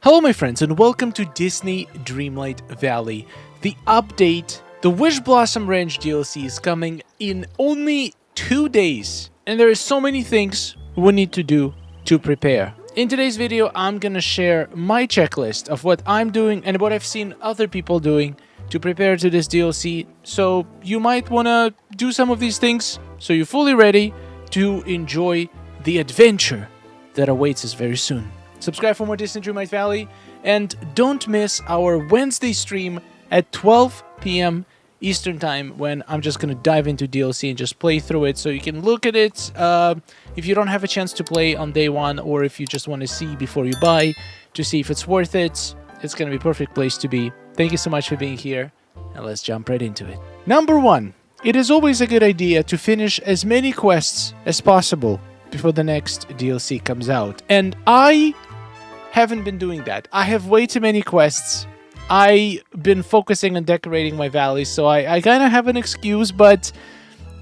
Hello my friends and welcome to Disney Dreamlight Valley. The update, the Wishblossom Ranch DLC is coming in only 2 days. And there is so many things we need to do to prepare. In today's video, I'm gonna share my checklist of what I'm doing and what I've seen other people doing to prepare to this DLC. So you might wanna do some of these things so you're fully ready to enjoy the adventure that awaits us very soon. Subscribe for more Disney Dreamlight Valley, and don't miss our Wednesday stream at 12 p.m. Eastern Time when I'm just going to dive into DLC and just play through it so you can look at it if you don't have a chance to play on day one, or if you just want to see before you buy to see if it's worth it. It's going to be a perfect place to be. Thank you so much for being here, and let's jump right into it. Number 1. It is always a good idea to finish as many quests as possible before the next DLC comes out. And I haven't been doing that. I have way too many quests. I've been focusing on decorating my valley, so I kind of have an excuse, but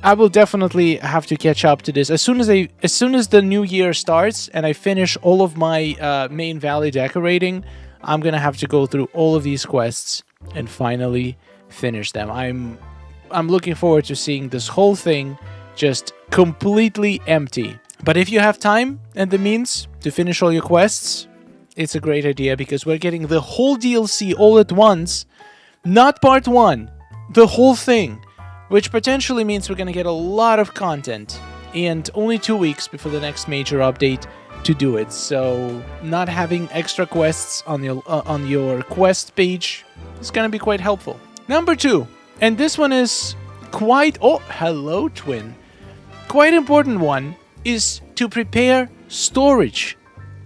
I will definitely have to catch up to this. As soon as the new year starts and I finish all of my main valley decorating, I'm gonna have to go through all of these quests and finally finish them. I'm looking forward to seeing this whole thing just completely empty. But if you have time and the means to finish all your quests, it's a great idea because we're getting the whole DLC all at once, not part 1, the whole thing, which potentially means we're going to get a lot of content and only 2 weeks before the next major update to do it. So not having extra quests on your quest page is going to be quite helpful. Number 2, and this one is quite... Oh, hello, twin. Quite important one is to prepare storage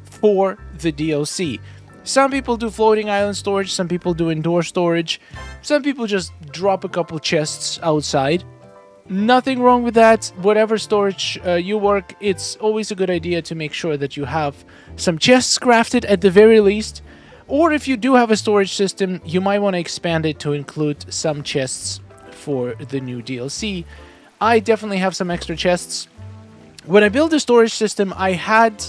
for the DLC. Some people do floating island storage, some people do indoor storage, some people just drop a couple chests outside. Nothing wrong with that. Whatever storage you work, it's always a good idea to make sure that you have some chests crafted at the very least. Or if you do have a storage system, you might want to expand it to include some chests for the new DLC. I definitely have some extra chests. When I built the storage system, I had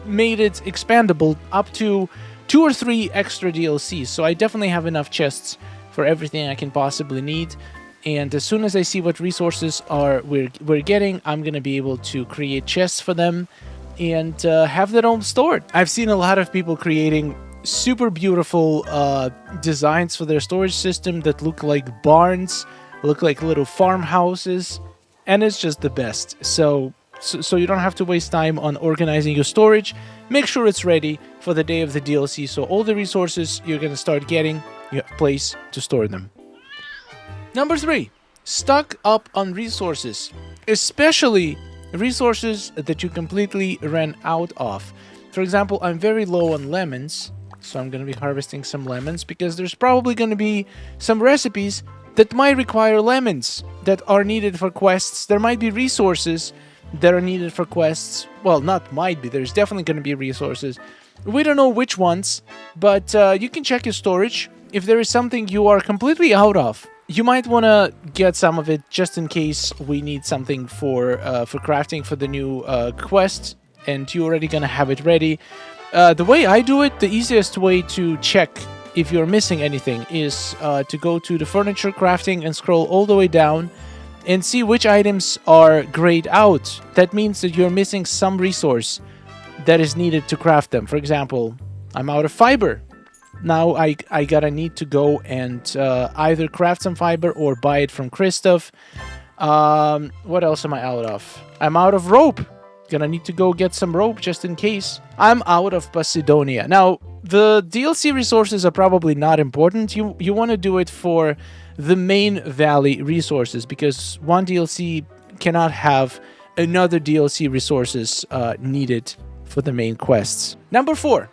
made it expandable up to 2 or 3 extra DLCs. So I definitely have enough chests for everything I can possibly need. And as soon as I see what resources we're getting, I'm going to be able to create chests for them and have that all stored. I've seen a lot of people creating super beautiful designs for their storage system that look like barns, look like little farmhouses. And it's just the best. So you don't have to waste time on organizing your storage. Make sure it's ready for the day of the DLC. So all the resources you're going to start getting, you have a place to store them. Number 3, stock up on resources, especially resources that you completely ran out of. For example, I'm very low on lemons, so I'm going to be harvesting some lemons because there's probably going to be some recipes that might require lemons that are needed for quests. There might be resources that are needed for quests. Well, not might be. There's definitely going to be resources. We don't know which ones, but you can check your storage. If there is something you are completely out of, you might want to get some of it just in case we need something for crafting for the new quest, and you're already going to have it ready. The way I do it, the easiest way to check if you're missing anything is to go to the furniture crafting and scroll all the way down and see which items are grayed out. That means that you're missing some resource that is needed to craft them. For example, I'm out of fiber. Now I gotta need to go and either craft some fiber or buy it from Christoph. What else am I out of? I'm out of rope. Gonna need to go get some rope just in case. I'm out of Posidonia. Now, the DLC resources are probably not important. You want to do it for the main valley resources because one DLC cannot have another DLC resources needed for the main quests. Number 4.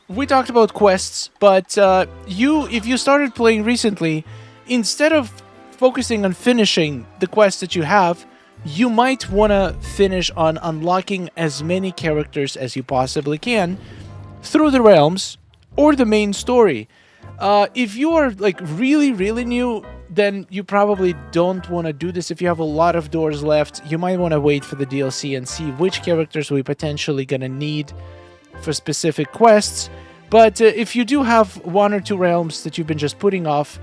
We talked about quests, but if you started playing recently, instead of focusing on finishing the quests that you have, you might want to finish on unlocking as many characters as you possibly can through the realms or the main story. If you are like really new, then you probably don't want to do this. If you have a lot of doors left, you might want to wait for the DLC and see which characters we potentially gonna need for specific quests. But if you do have 1 or 2 realms that you've been just putting off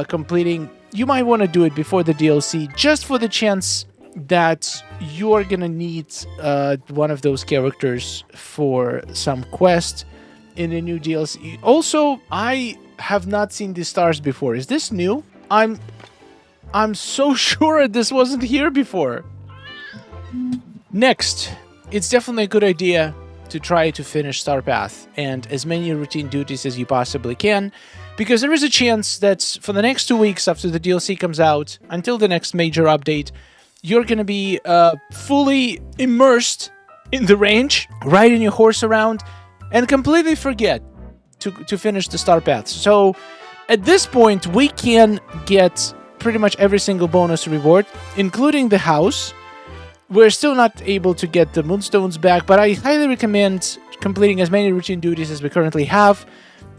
completing, you might want to do it before the DLC, just for the chance that you're gonna need one of those characters for some quest in the new DLC. Also, I have not seen the stars before. Is this new? I'm so sure this wasn't here before. Next, it's definitely a good idea to try to finish Star Path and as many routine duties as you possibly can, because there is a chance that for the next 2 weeks after the DLC comes out, until the next major update, you're going to be fully immersed in the range, riding your horse around, and completely forget to finish the Star Path. So at this point, we can get pretty much every single bonus reward, including the house. We're still not able to get the Moonstones back, but I highly recommend completing as many routine duties as we currently have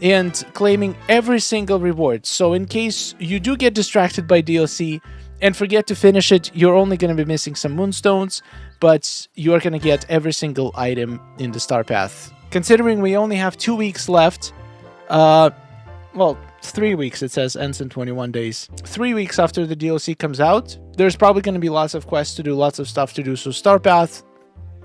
and claiming every single reward. So in case you do get distracted by DLC and forget to finish it, you're only going to be missing some Moonstones, but you're going to get every single item in the Star Path. Considering we only have 2 weeks left, well, 3 weeks, it says, ends in 21 days. 3 weeks after the DLC comes out, there's probably going to be lots of quests to do, lots of stuff to do, so Star Path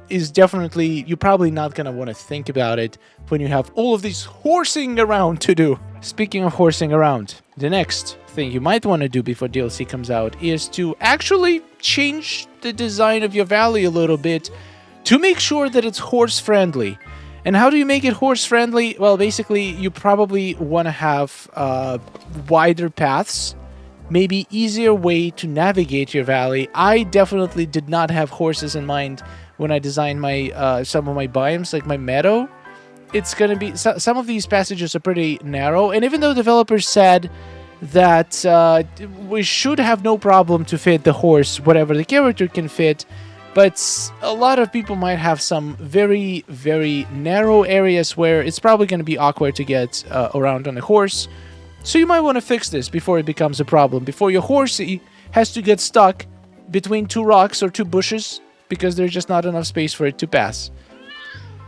is definitely, you're probably not going to want to think about it when you have all of these horsing around to do. Speaking of horsing around, the next thing you might want to do before DLC comes out is to actually change the design of your valley a little bit to make sure that it's horse-friendly. And how do you make it horse-friendly? Well, basically, you probably want to have wider paths, maybe easier way to navigate your valley. I definitely did not have horses in mind when I designed my some of my biomes, like my meadow. It's going to be... some of these passages are pretty narrow, and even though developers said that we should have no problem to fit the horse, whatever the character can fit, but a lot of people might have some very, very narrow areas where it's probably going to be awkward to get around on a horse. So you might want to fix this before it becomes a problem, before your horsey has to get stuck between 2 rocks or 2 bushes because there's just not enough space for it to pass.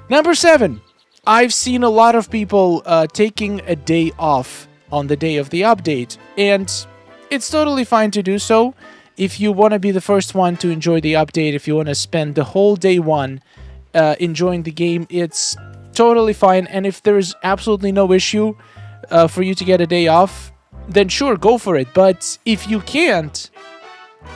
Number 7. I've seen a lot of people taking a day off on the day of the update, and it's totally fine to do so. If you want to be the first one to enjoy the update, if you want to spend the whole day one enjoying the game, it's totally fine. And if there's absolutely no issue for you to get a day off, then sure, go for it. But if you can't,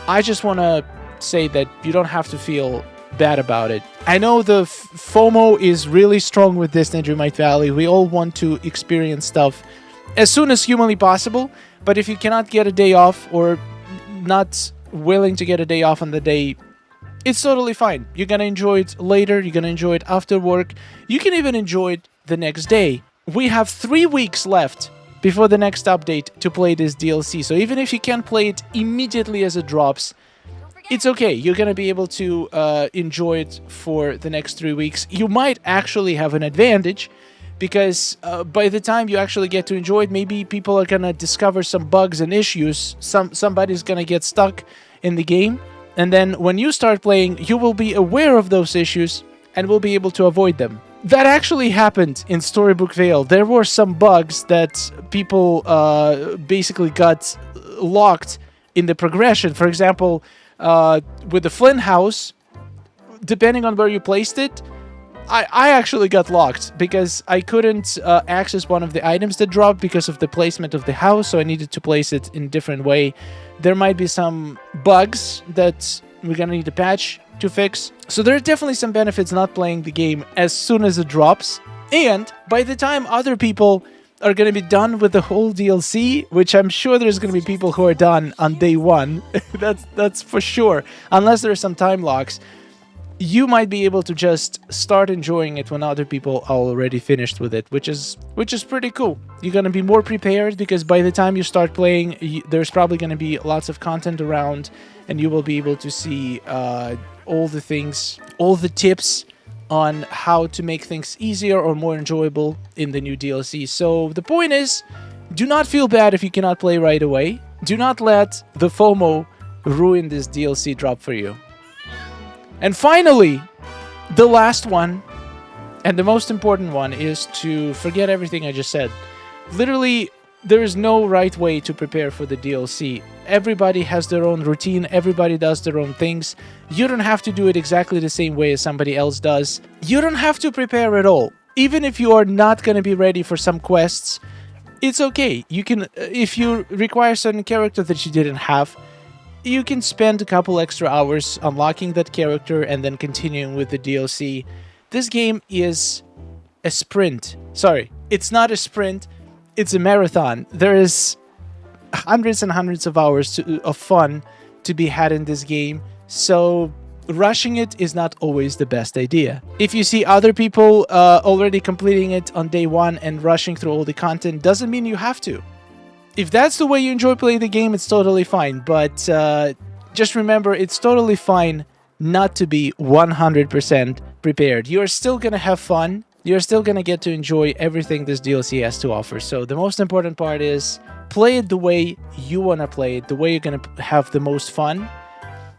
I just want to say that you don't have to feel bad about it. I know the FOMO is really strong with DISNEY Dreamlight Valley. We all want to experience stuff as soon as humanly possible. But if you cannot get a day off or not willing to get a day off on the day, it's totally fine. You're gonna enjoy it later, you're gonna enjoy it after work, you can even enjoy it the next day. We have 3 weeks left before the next update to play this DLC, so even if you can't play it immediately as it drops, it's okay. You're gonna be able to enjoy it for the next 3 weeks. You might actually have an advantage, because by the time you actually get to enjoy it, maybe people are gonna discover some bugs and issues. Somebody's gonna get stuck in the game, and then when you start playing, you will be aware of those issues and will be able to avoid them. That actually happened in Storybook Vale. There were some bugs that people basically got locked in the progression. For example, with the Flynn house, depending on where you placed it, I actually got locked because I couldn't access one of the items that dropped because of the placement of the house, so I needed to place it in a different way. There might be some bugs that we're gonna need a patch to fix. So there are definitely some benefits not playing the game as soon as it drops. And by the time other people are gonna be done with the whole DLC, which I'm sure there's gonna be people who are done on day 1, that's for sure, unless there are some time locks, you might be able to just start enjoying it when other people are already finished with it, which is pretty cool. You're gonna be more prepared because by the time you start playing, there's probably gonna be lots of content around, and you will be able to see all the things, all the tips on how to make things easier or more enjoyable in the new DLC. So the point is, do not feel bad if you cannot play right away. Do not let the FOMO ruin this DLC drop for you. And finally, the last one, And the most important one is to forget everything I just said. Literally, there is no right way to prepare for the DLC. Everybody has their own routine, everybody does their own things. You don't have to do it exactly the same way as somebody else does. You don't have to prepare at all. Even if you are not going to be ready for some quests, it's okay. You can, if you require certain character that you didn't have, you can spend a couple extra hours unlocking that character and then continuing with the DLC. This game is a sprint. Sorry, it's not a sprint, it's a marathon. There is hundreds and hundreds of hours of fun to be had in this game, so rushing it is not always the best idea. If you see other people already completing it on day one and rushing through all the content, doesn't mean you have to. If that's the way you enjoy playing the game, it's totally fine, but just remember, it's totally fine not to be 100% prepared. You're still gonna have fun, you're still gonna get to enjoy everything this DLC has to offer. So the most important part is play it the way you wanna play it, the way you're gonna have the most fun.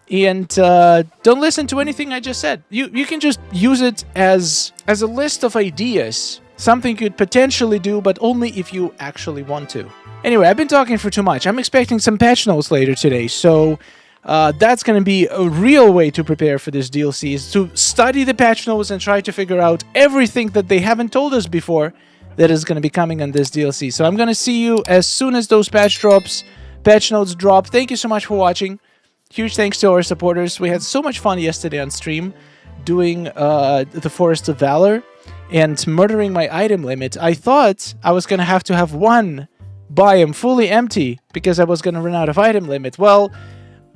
And don't listen to anything I just said. You can just use it as a list of ideas, something you could potentially do, but only if you actually want to. Anyway, I've been talking for too much. I'm expecting some patch notes later today, so that's going to be a real way to prepare for this DLC, is to study the patch notes and try to figure out everything that they haven't told us before that is going to be coming on this DLC. So I'm going to see you as soon as those patch notes drop. Thank you so much for watching. Huge thanks to our supporters. We had so much fun yesterday on stream doing the Forest of Valor and murdering my item limit. I thought I was going to have one biome fully empty because I was going to run out of item limit. Well,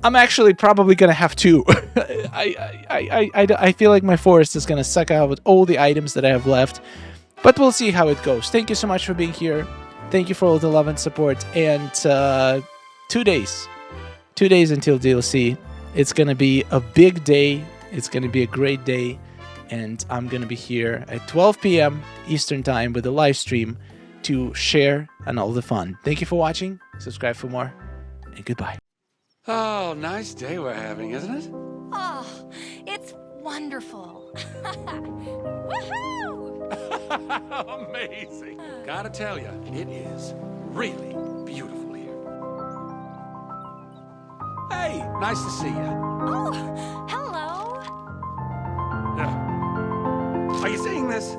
I'm actually probably going to have two. I feel like my forest is going to suck out all the items that I have left. But we'll see how it goes. Thank you so much for being here. Thank you for all the love and support. And 2 days. 2 days until DLC. It's going to be a big day. It's going to be a great day. And I'm going to be here at 12 p.m. Eastern Time with a live stream to share and all the fun. Thank you for watching. Subscribe for more. And goodbye. Oh, nice day we're having, isn't it? Oh, it's wonderful. Woohoo! Amazing. Gotta tell you, it is really beautiful here. Hey, nice to see you. Oh, hello. Are you seeing this?